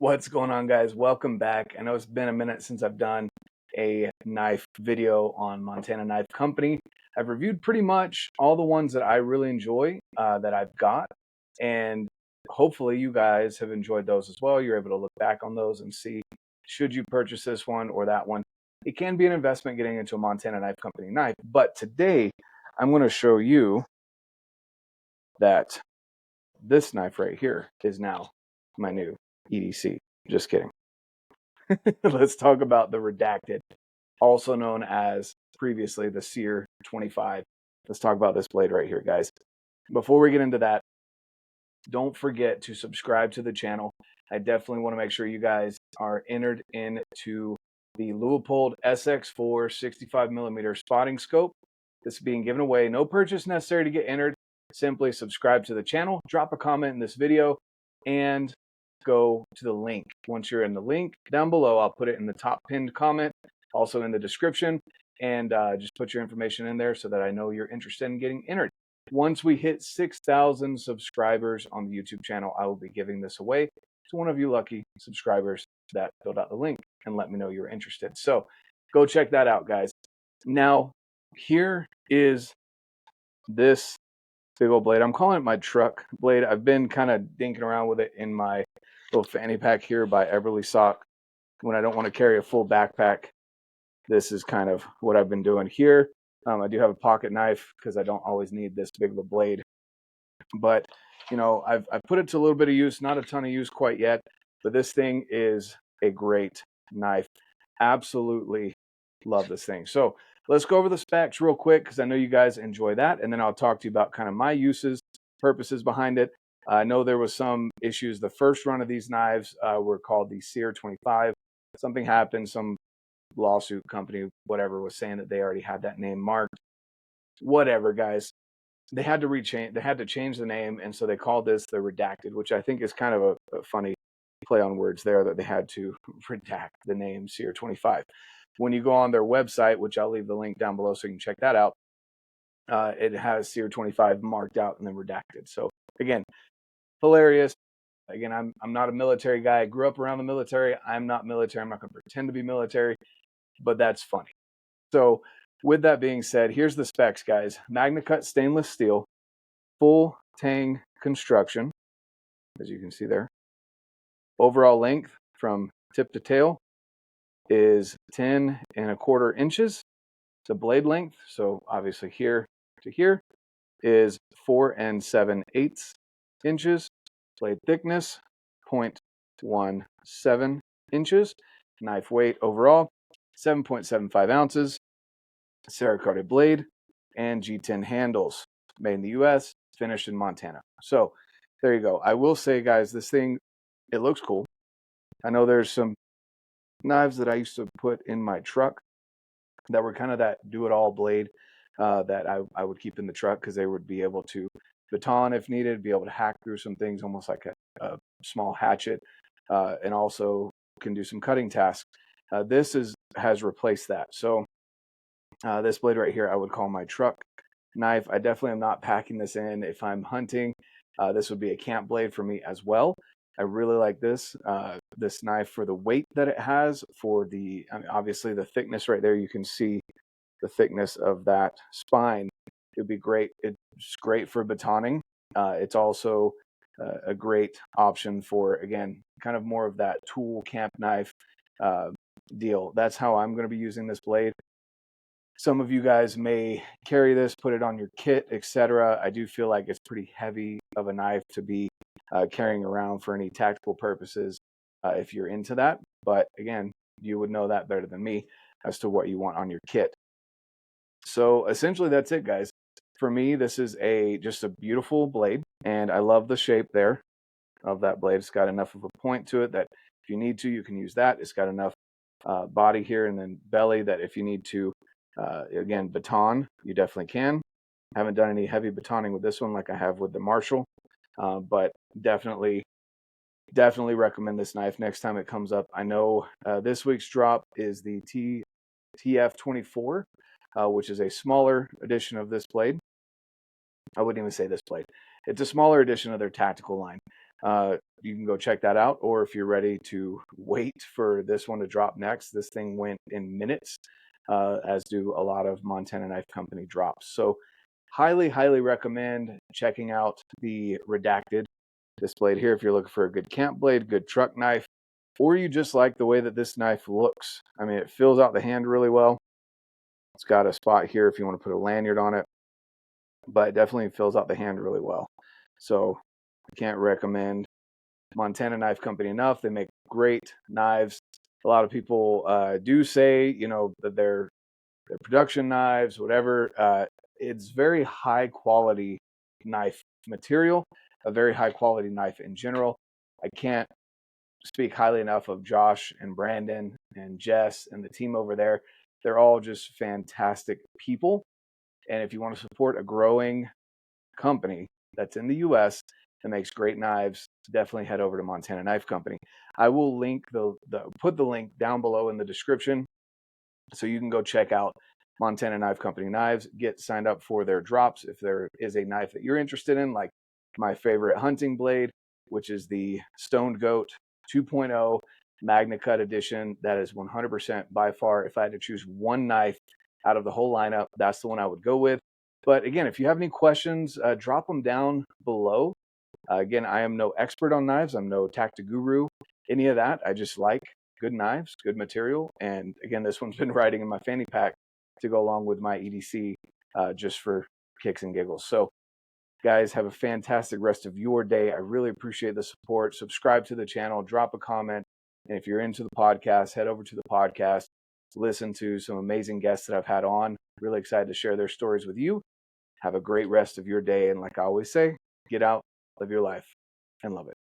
What's going on, guys? Welcome back. I know it's been a minute since I've done a knife video on Montana Knife Company. I've reviewed pretty much all the ones that I really enjoy that I've got, and hopefully you guys have enjoyed those as well. You're able to look back on those and see, should you purchase this one or that one. It can be an investment getting into a Montana Knife Company knife, but today I'm going to show you that this knife right here is now my new EDC. Just kidding. Let's talk about the Redacted, also known as previously the SERE25. Let's talk about this blade right here, guys. Before we get into that, don't forget to subscribe to the channel. I definitely want to make sure you guys are entered into the Leupold SX4 65mm spotting scope. This is being given away. No purchase necessary to get entered. Simply subscribe to the channel, drop a comment in this video, and go to the link. Once you're in the link down below, I'll put it in the top pinned comment, also in the description, and just put your information in there so that I know you're interested in getting entered. Once we hit 6,000 subscribers on the YouTube channel, I will be giving this away to one of you lucky subscribers that filled out the link and let me know you're interested. So go check that out, guys. Now, here is this big old blade. I'm calling it my truck blade. I've been kind of dinking around with it in my little fanny pack here by Everly Sock when I don't want to carry a full backpack. This is kind of what I've been doing here. I do have a pocket knife because I don't always need this big of a blade, but you know, I've put it to a little bit of use, not a ton of use quite yet, but this thing is a great knife. Absolutely love this thing. So let's go over the specs real quick because I know you guys enjoy that, and then I'll talk to you about kind of my uses, purposes behind it. I know there was some issues. The first run of these knives were called the SERE25. Something happened, some lawsuit company, whatever, was saying that they already had that name marked. Whatever, guys. They had to change the name, and so they called this the Redacted, which I think is kind of a funny play on words there, that they had to redact the name SERE25. When you go on their website, which I'll leave the link down below so you can check that out, it has SERE25 marked out and then redacted. So again, hilarious. Again, I'm not a military guy. I grew up around the military. I'm not military. I'm not going to pretend to be military, but that's funny. So with that being said, here's the specs, guys. Magna cut stainless steel, full tang construction, as you can see there. Overall length from tip to tail is 10¼ inches. The blade length, so obviously here to here, is 4 7/8 inches. Blade thickness, 0.17 inches. Knife weight overall, 7.75 ounces. Serre blade and G10 handles. Made in the US, finished in Montana. So there you go. I will say, guys, this thing, it looks cool. I know there's some knives that I used to put in my truck that were kind of that do-it-all blade that I would keep in the truck because they would be able to baton if needed, be able to hack through some things almost like a small hatchet, and also can do some cutting tasks. This has replaced that. So this blade right here I would call my truck knife. I definitely am not packing this in if I'm hunting. This would be a camp blade for me as well. I really like this knife for the weight that it has, for the, I mean, obviously the thickness right there. You can see the thickness of that spine. It would be great. It's great for batoning. It's also a great option for, again, kind of more of that tool camp knife deal. That's how I'm going to be using this blade. Some of you guys may carry this, put it on your kit, etc. I do feel like it's pretty heavy of a knife to be carrying around for any tactical purposes if you're into that. But again, you would know that better than me as to what you want on your kit. So essentially that's it, guys. For me, this is just a beautiful blade, and I love the shape there of that blade. It's got enough of a point to it that if you need to, you can use that. It's got enough body here and then belly that if you need to, again, baton, you definitely can. I haven't done any heavy batoning with this one like I have with the Marshall, but definitely recommend this knife next time it comes up. I know this week's drop is the TF24, which is a smaller edition of this blade. I wouldn't even say this blade. It's a smaller edition of their tactical line. You can go check that out. Or if you're ready to wait for this one to drop next, this thing went in minutes, as do a lot of Montana Knife Company drops. So highly, highly recommend checking out the Redacted, this blade here if you're looking for a good camp blade, good truck knife, or you just like the way that this knife looks. I mean, it fills out the hand really well. It's got a spot here if you want to put a lanyard on it, but it definitely fills out the hand really well. So I can't recommend Montana Knife Company enough. They make great knives. A lot of people do say, you know, that they're production knives, whatever. It's very high quality knife material, a very high quality knife in general. I can't speak highly enough of Josh and Brandon and Jess and the team over there. They're all just fantastic people. And if you want to support a growing company that's in the US that makes great knives, definitely head over to Montana Knife Company. I will link put the link down below in the description so you can go check out Montana Knife Company knives, get signed up for their drops if there is a knife that you're interested in, like my favorite hunting blade, which is the Stoned Goat 2.0 Magna Cut edition. That is 100% by far, if I had to choose one knife out of the whole lineup, that's the one I would go with. But again, if you have any questions, drop them down below. Again, I am no expert on knives. I'm no tactic guru, any of that. I just like good knives, good material. And again, this one's been riding in my fanny pack to go along with my EDC, just for kicks and giggles. So guys, have a fantastic rest of your day. I really appreciate the support. Subscribe to the channel, drop a comment. And if you're into the podcast, head over to the podcast, listen to some amazing guests that I've had on. Really excited to share their stories with you. Have a great rest of your day. And like I always say, get out, live your life, and love it.